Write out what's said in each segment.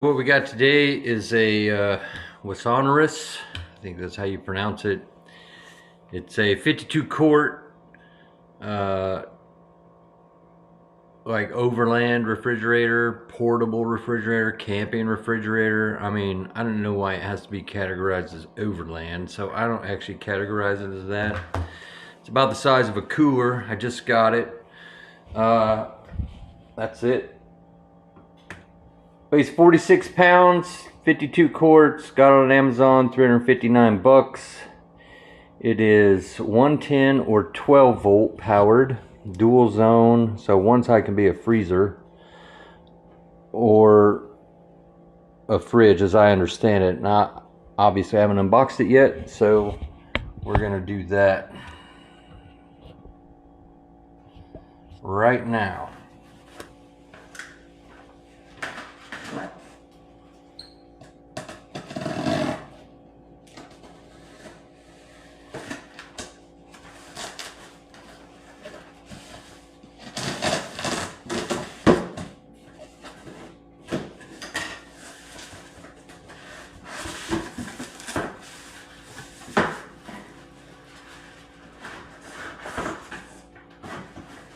What we got today is a Wesonorus. I think that's how you pronounce it. It's a 52 quart, uh, like overland refrigerator, portable refrigerator, camping refrigerator. I mean, I don't know why it has to be categorized as overland, so I don't actually categorize it as that. It's about the size of a cooler. I just got it. That's it. Weighs 46 pounds, 52 quarts, got it on Amazon, 359 bucks. It is 110 or 12 volt powered, dual zone, so one side can be a freezer or a fridge as I understand it. Now, obviously I haven't unboxed it yet, so we're gonna do that right now.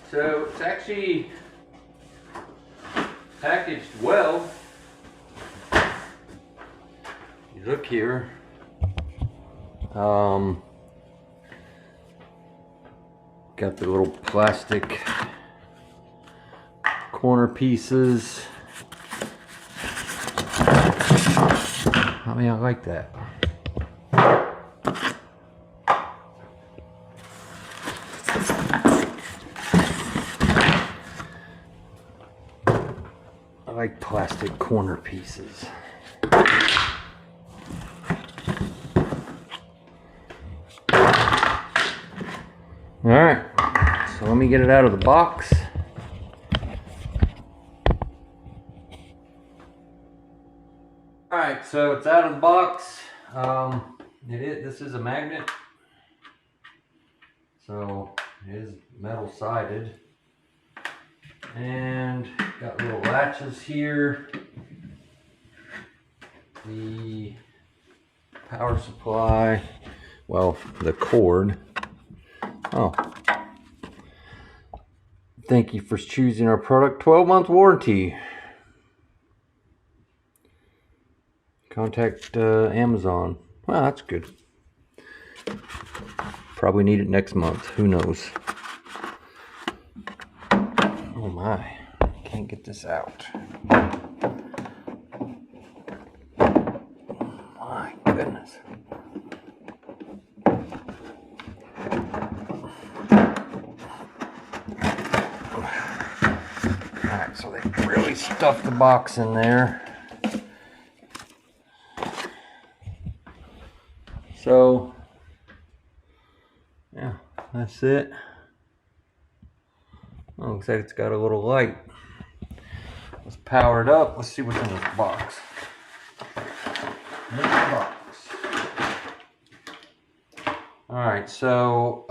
So it's actually packaged well. You look here. Got the little plastic corner pieces. I mean, I like that. I like plastic corner pieces. All right, so let me get it out of the box. All right, so it's out of the box. This is a magnet, so it is metal sided, and got little latches here. The power supply, well, the cord. Oh, thank you for choosing our product. 12-month warranty. Contact Amazon. Well, that's good. Probably need it next month. Who knows? Oh my, can't get this out. My goodness. Alright, so they really stuffed the box in there. So, yeah, that's it. Oh, looks like it's got a little light. Let's power it up. Let's see what's in this box. In the box. Alright, so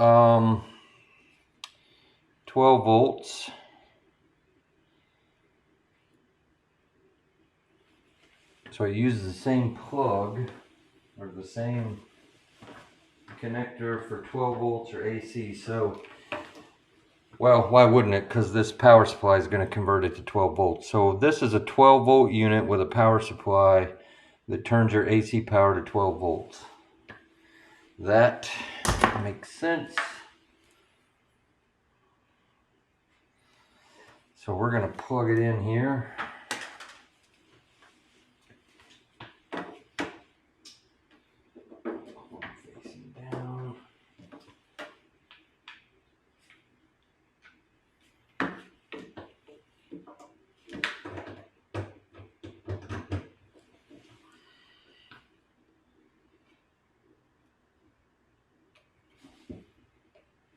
12 volts. So it uses the same plug or the same connector for 12 volts or AC. So, well, why wouldn't it? Because this power supply is going to convert it to 12 volts. So this is a 12 volt unit with a power supply that turns your AC power to 12 volts. That makes sense. So we're going to plug it in here. Facing down.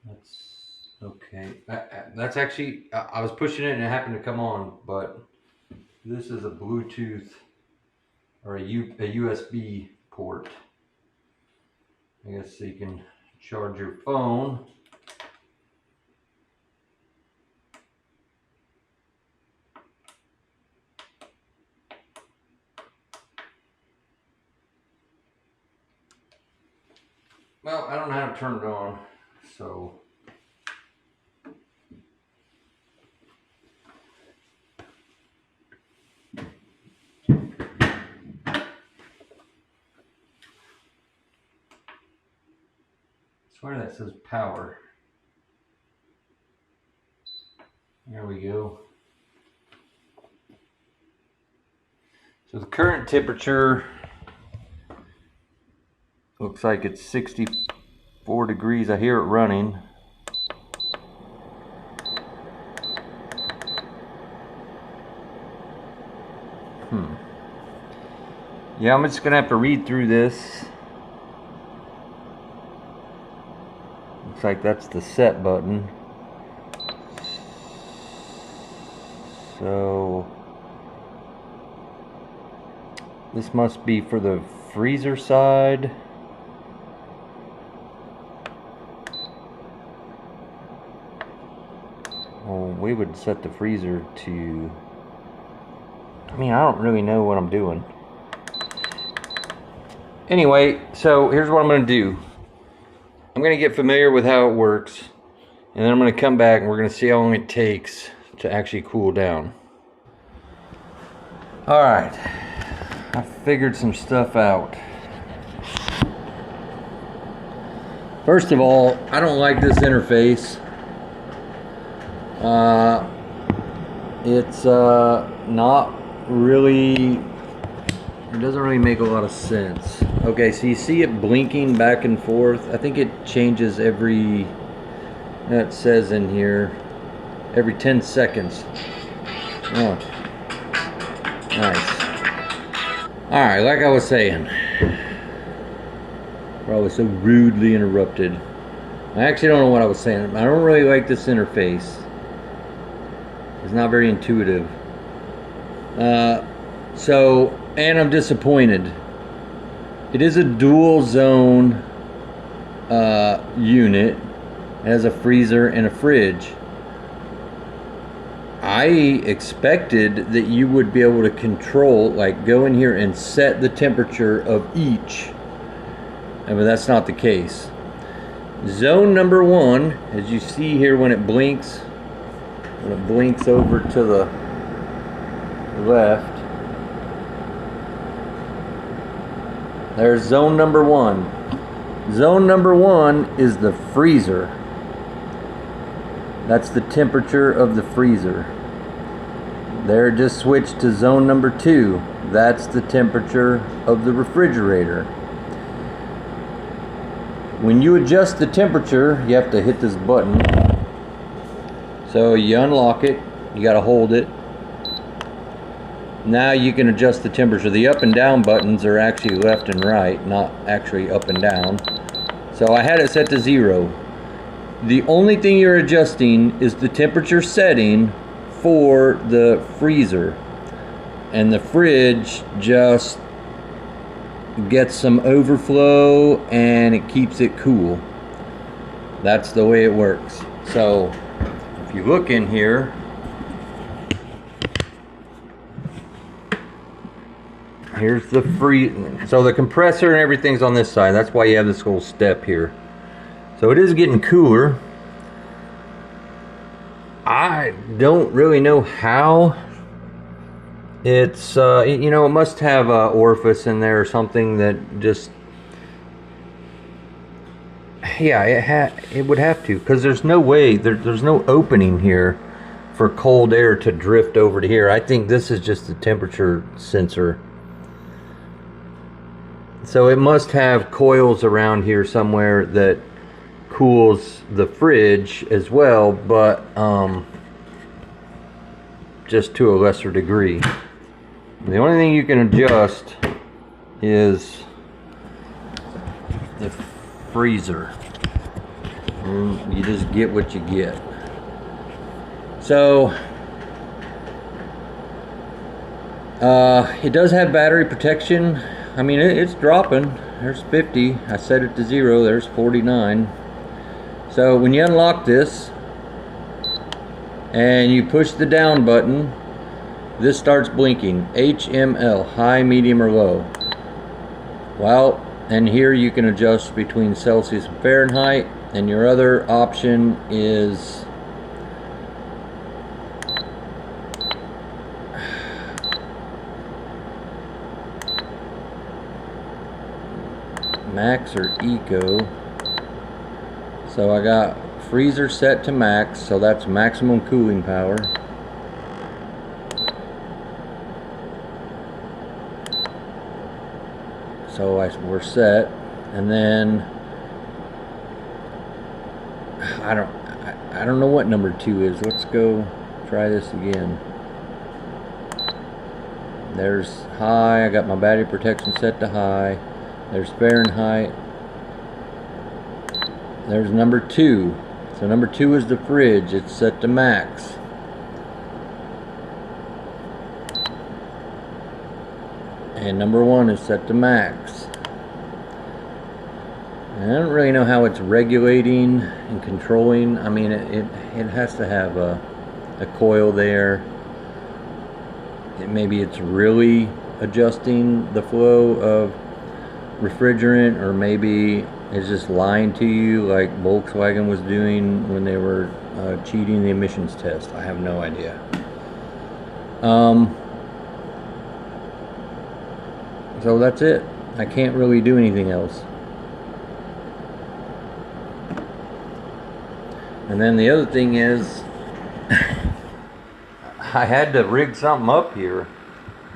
That's okay. That's actually, I was pushing it and it happened to come on, but this is a Bluetooth or a USB port. I guess so you can charge your phone. Well, I don't know how to turn it on, so. I swear that says power. There we go. So the current temperature looks like it's 64 degrees. I hear it running. Yeah, I'm just gonna have to read through this. Looks like that's the set button. So this must be for the freezer side. Well, we would set the freezer to, I mean, I don't really know what I'm doing. Anyway, so here's what I'm going to do. I'm going to get familiar with how it works, and then I'm going to come back and we're going to see how long it takes to actually cool down. Alright, I figured some stuff out. First of all, I don't like this interface. It's not really, it doesn't really make a lot of sense. Okay, so you see it blinking back and forth. I think it changes every, it says in here, every 10 seconds. Oh, nice. Alright, like I was saying, probably so rudely interrupted. I actually don't know what I was saying. I don't really like this interface. It's not very intuitive. And I'm disappointed. It is a dual zone unit. It has a freezer and a fridge. I expected that you would be able to control, like go in here and set the temperature of each. But that's not the case. Zone number 1, as you see here when it blinks over to the left, there's zone number 1. Zone number 1 is the freezer. That's the temperature of the freezer. There, just switched to zone number 2. That's the temperature of the refrigerator. When you adjust the temperature, you have to hit this button. So you unlock it, you gotta hold it. Now you can adjust the temperature. The up and down buttons are actually left and right, not actually up and down. So I had it set to 0. The only thing you're adjusting is the temperature setting for the freezer. And the fridge just gets some overflow and it keeps it cool. That's the way it works. So if you look in here, here's the so the compressor and everything's on this side. That's why you have this little step here. So it is getting cooler. I don't really know how. It's you know, it must have an orifice in there or something that just, yeah, it would have to, because there's no way, there's no opening here for cold air to drift over to here. I think this is just the temperature sensor. So it must have coils around here somewhere that cools the fridge as well, but just to a lesser degree. The only thing you can adjust is the freezer. And you just get what you get. So it does have battery protection. I mean, it's dropping. There's 50. I set it to 0. There's 49. So when you unlock this and you push the down button, this starts blinking. HML, high, medium, or low. Well, And here you can adjust between Celsius and Fahrenheit, and your other option is max or eco. So I got freezer set to max, so that's maximum cooling power. So we're set, and then I don't know what number 2 is. Let's go try this again. There's high. I got my battery protection set to high. There's Fahrenheit. There's number 2. So number 2 is the fridge. It's set to max. And number 1 is set to max. And I don't really know how it's regulating and controlling. I mean, it has to have a coil there. Maybe it's really adjusting the flow of refrigerant, or maybe it's just lying to you like Volkswagen was doing when they were cheating the emissions test. I have no idea. So that's it. I can't really do anything else. And then the other thing is, I had to rig something up here.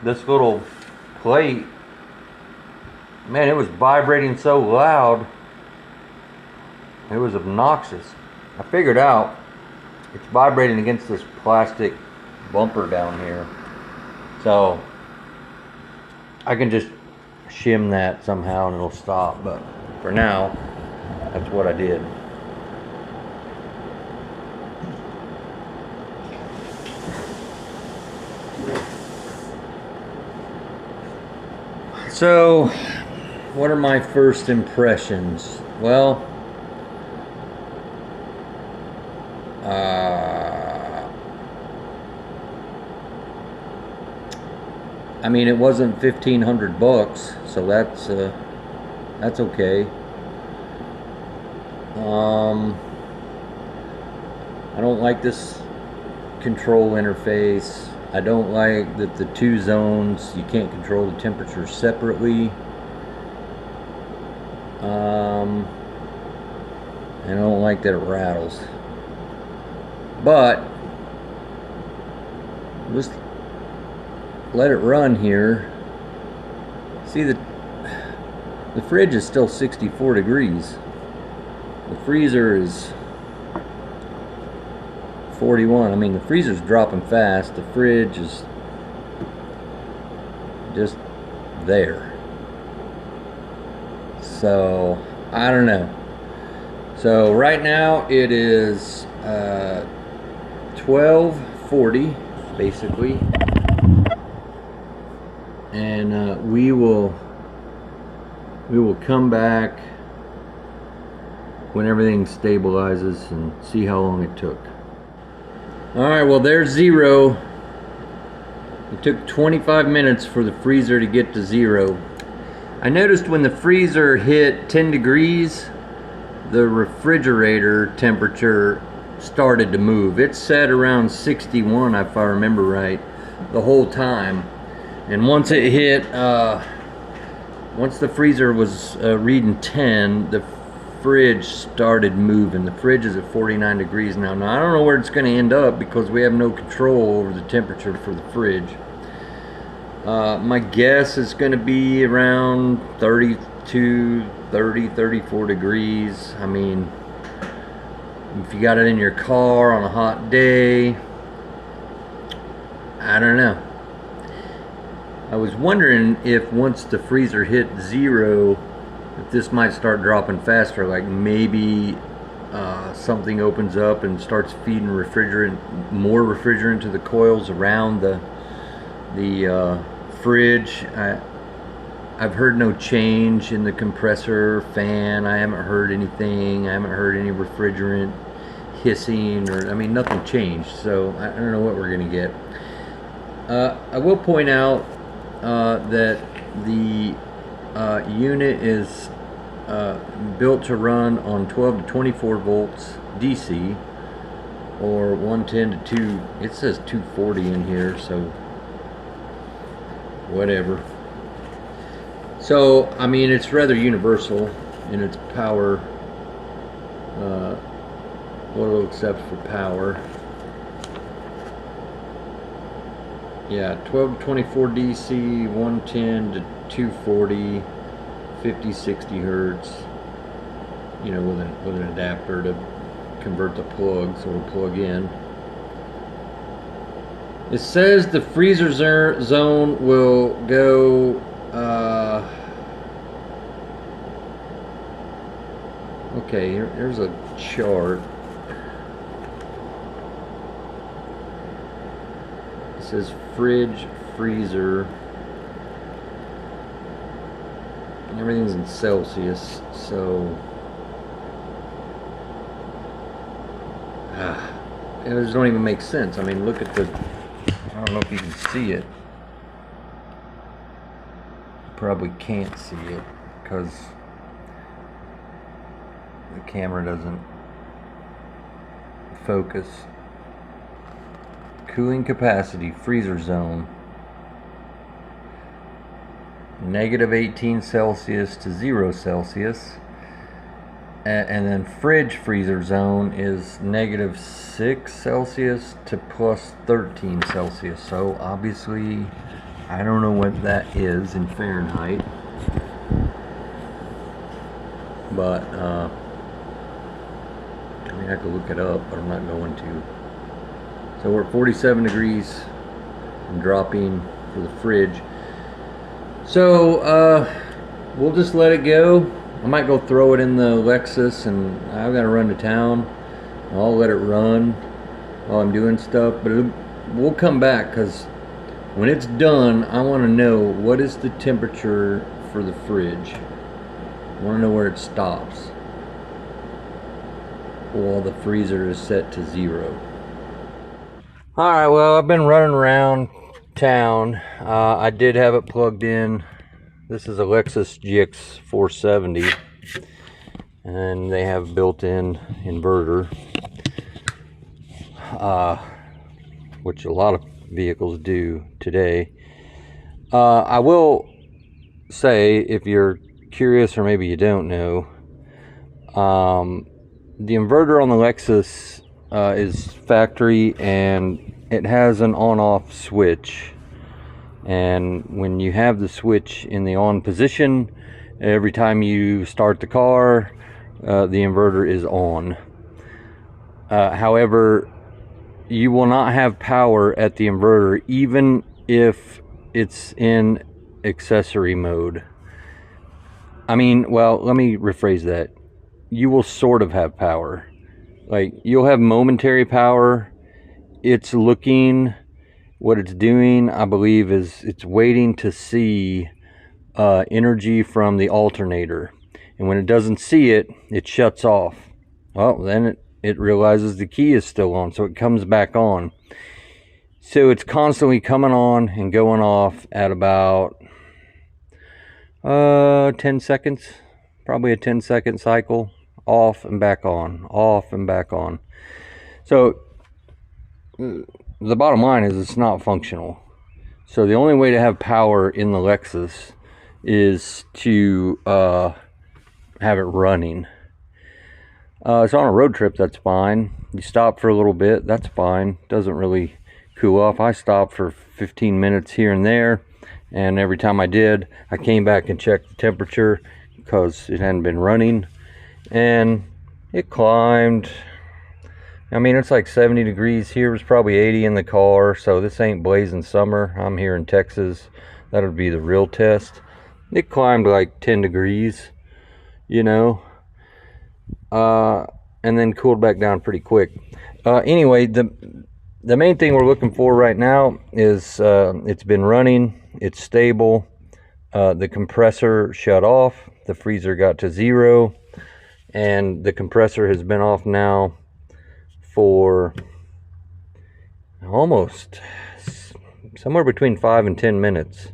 This little plate, man, it was vibrating so loud, it was obnoxious. I figured out it's vibrating against this plastic bumper down here. So I can just shim that somehow and it'll stop, but for now, that's what I did. So, what are my first impressions? Well, I mean, it wasn't $1,500, so that's okay. I don't like this control interface. I don't like that the 2 zones, you can't control the temperature separately. And I don't like that it rattles. But just let it run here. See, the fridge is still 64 degrees. The freezer is 41. I mean, the freezer's dropping fast. The fridge is just there. So, I don't know. So, right now it is 12:40, basically. And we will come back when everything stabilizes and see how long it took. Alright, well, there's 0. It took 25 minutes for the freezer to get to 0. I noticed when the freezer hit 10 degrees, the refrigerator temperature started to move. It sat around 61, if I remember right, the whole time. And once it hit, once the freezer was reading 10, the fridge started moving. The fridge is at 49 degrees now. Now I don't know where it's going to end up because we have no control over the temperature for the fridge. My guess is going to be around 32, 30, 34 degrees. I mean, if you got it in your car on a hot day, I don't know. I was wondering if once the freezer hit 0, if this might start dropping faster, like maybe something opens up and starts feeding more refrigerant to the coils around the fridge. I've heard no change in the compressor fan. I haven't heard anything. I haven't heard any refrigerant hissing, or I mean, nothing changed. So I don't know what we're gonna get. I will point out that the unit is built to run on 12 to 24 volts DC, or 110 to 2. It says 240 in here, so whatever. So I mean, it's rather universal in its power. What it'll accept for power. Yeah, 12 to 24 DC, 110 to 240, 50, 60 hertz. You know, with an adapter to convert the plug, so it'll plug in. It says the freezer zone will go okay, here's a chart. It says fridge, freezer, and everything's in Celsius, so it just don't even make sense. I mean, look at the, I don't know if you can see it. You probably can't see it because the camera doesn't focus. Cooling capacity, freezer zone, -18 Celsius to 0 Celsius. And then fridge freezer zone is -6 Celsius to +13 Celsius. So obviously, I don't know what that is in Fahrenheit. But, I mean, I could look it up, but I'm not going to. So we're at 47 degrees and dropping for the fridge. So, we'll just let it go. I might go throw it in the Lexus, and I've got to run to town. I'll let it run while I'm doing stuff, but we'll come back, because when it's done, I want to know what is the temperature for the fridge. I want to know where it stops while the freezer is set to 0. Alright, well, I've been running around town. I did have it plugged in. This is a Lexus GX 470, and they have built-in inverter, which a lot of vehicles do today. I will say, if you're curious or maybe you don't know, the inverter on the Lexus is factory, and it has an on-off switch. And when you have the switch in the on position, every time you start the car, the inverter is on. However, you will not have power at the inverter even if it's in accessory mode. I mean, well, let me rephrase that. You will sort of have power. Like, you'll have momentary power. It's looking... What it's doing, I believe, is it's waiting to see energy from the alternator. And when it doesn't see it, it shuts off. Well, then it realizes the key is still on, so it comes back on. So it's constantly coming on and going off at about 10 seconds. Probably a 10-second cycle. Off and back on. Off and back on. So... the bottom line is it's not functional. So the only way to have power in the Lexus is to have it running. So on a road trip, that's fine. You stop for a little bit, that's fine. Doesn't really cool off. I stopped for 15 minutes here and there, and every time I did, I came back and checked the temperature because it hadn't been running, and it climbed. I mean, it's like 70 degrees here. It was probably 80 in the car, so this ain't blazing summer. I'm here in Texas. That'll be the real test. It climbed like 10 degrees, you know, and then cooled back down pretty quick. Anyway, the main thing we're looking for right now is it's been running. It's stable. The compressor shut off. The freezer got to 0, and the compressor has been off now for almost somewhere between 5 and 10 minutes,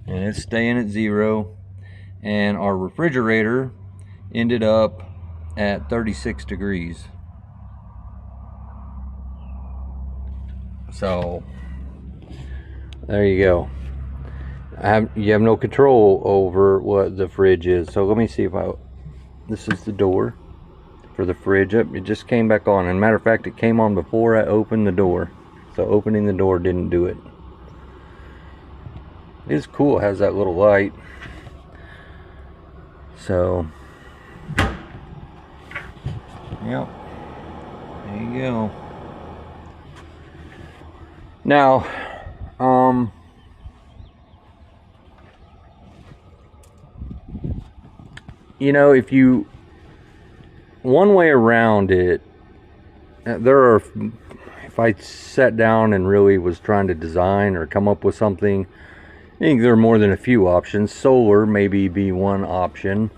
and it's staying at 0. and our refrigerator ended up at 36 degrees. So there you go. You have no control over what the fridge is. So let me see if this is the door for the fridge. It just came back on, and matter of fact, it came on before I opened the door, so opening the door didn't do it. It's cool, it has that little light. So yep, there you go. Now you know, one way around it, if I sat down and really was trying to design or come up with something, I think there are more than a few options. Solar maybe be one option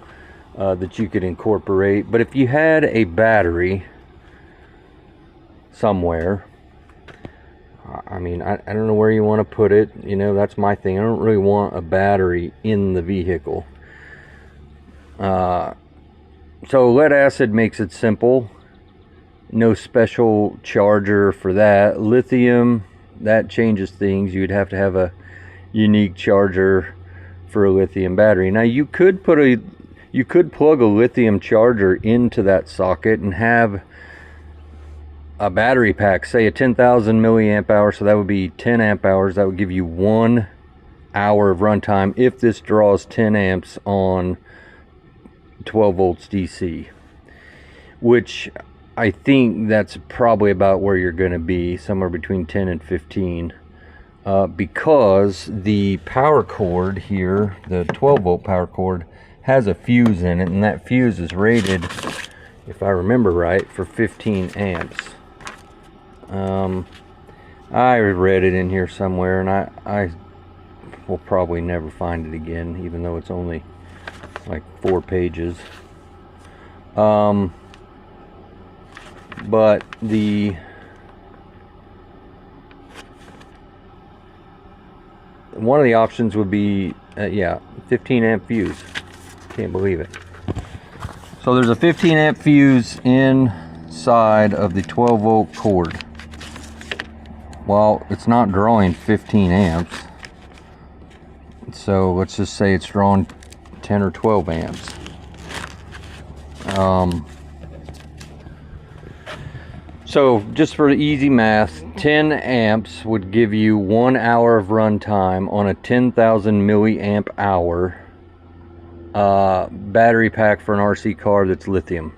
that you could incorporate. But if you had a battery somewhere, I mean, I don't know where you want to put it. You know, that's my thing. I don't really want a battery in the vehicle. So lead acid makes it simple. No special charger for that. Lithium, that changes things. You'd have to have a unique charger for a lithium battery. Now you could plug a lithium charger into that socket and have a battery pack, say a 10,000 milliamp hour, so that would be 10 amp hours. That would give you 1 hour of runtime if this draws 10 amps on 12 volts DC, which I think that's probably about where you're going to be, somewhere between 10 and 15, because the power cord here, the 12 volt power cord, has a fuse in it, and that fuse is rated, if I remember right, for 15 amps. I read it in here somewhere, and I will probably never find it again, even though it's only like 4 pages. But one of the options would be yeah, 15 amp fuse. Can't believe it. So there's a 15 amp fuse inside of the 12 volt cord. Well, it's not drawing 15 amps, so let's just say it's drawing 10 or 12 amps. So just for easy math, 10 amps would give you 1 hour of runtime on a 10,000 milliamp hour battery pack for an RC car that's lithium.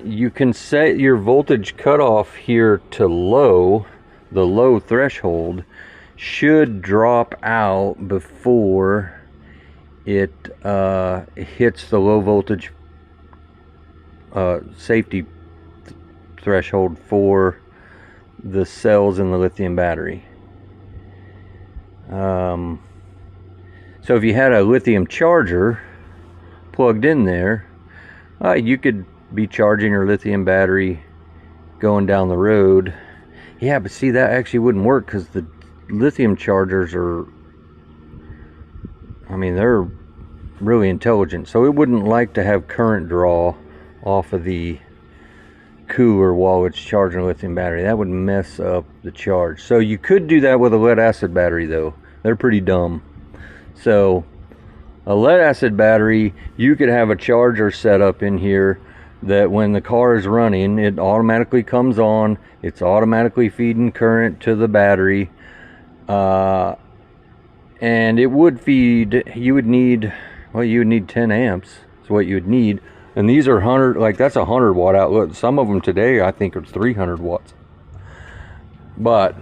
You can set your voltage cutoff here to low. The low threshold should drop out before it hits the low voltage safety threshold for the cells in the lithium battery. So if you had a lithium charger plugged in there, you could be charging your lithium battery going down the road. Yeah, but see, that actually wouldn't work because the lithium chargers are, I mean, they're really intelligent, so it wouldn't like to have current draw off of the cooler while it's charging a lithium battery. That would mess up the charge. So you could do that with a lead acid battery, though. They're pretty dumb. So a lead acid battery, you could have a charger set up in here that when the car is running, it automatically comes on. It's automatically feeding current to the battery, and it would feed, you would need 10 amps is what you would need. And these are 100, like that's a 100 watt outlet. Some of them today I think are 300 watts, but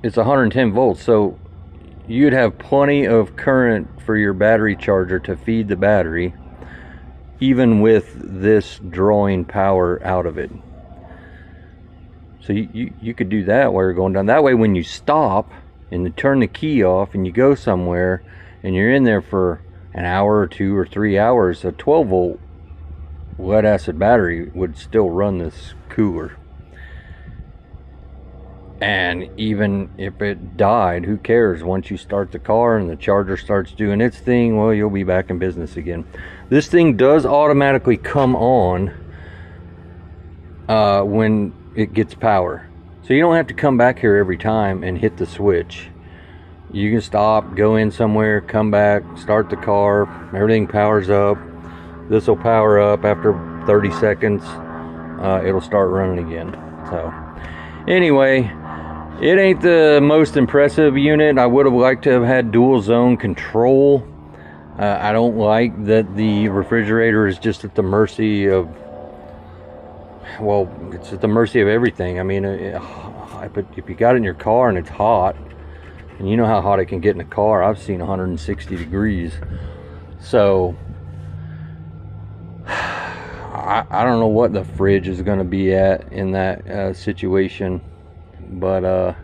it's 110 volts, so you'd have plenty of current for your battery charger to feed the battery, even with this drawing power out of it. So you could do that while you're going down. That way when you stop and you turn the key off and you go somewhere and you're in there for an hour or 2 or 3 hours, a 12 volt lead acid battery would still run this cooler. And even if it died, who cares? Once you start the car and the charger starts doing its thing, well, you'll be back in business again. This thing does automatically come on when it gets power. So you don't have to come back here every time and hit the switch. You can stop, go in somewhere, come back, start the car, everything powers up. This will power up after 30 seconds. It'll start running again. So anyway, it ain't the most impressive unit. I would have liked to have had dual zone control. I don't like that the refrigerator is just at the mercy of, well, it's at the mercy of everything. I mean, if you got it in your car and it's hot, and you know how hot it can get in a car. I've seen 160 degrees. So I don't know what the fridge is going to be at in that situation. But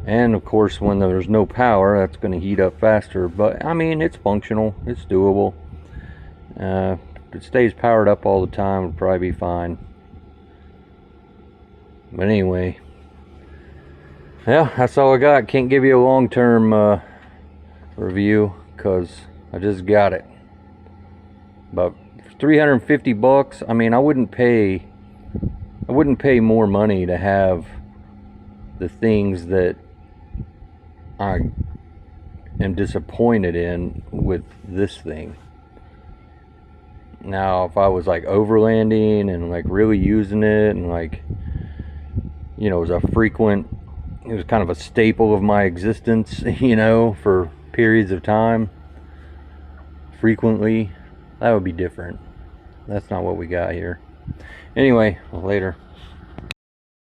and of course, when there's no power, that's going to heat up faster. But I mean, it's functional, it's doable. If it stays powered up all the time, it'll probably be fine. But anyway, yeah, that's all I got. Can't give you a long-term review because I just got it. But for 350 bucks, I mean, I wouldn't pay more money to have the things that I am disappointed in with this thing. Now, if I was like overlanding and like really using it and like, you know, it was kind of a staple of my existence, you know, for periods of time, frequently, that would be different. That's not what we got here. Anyway, later.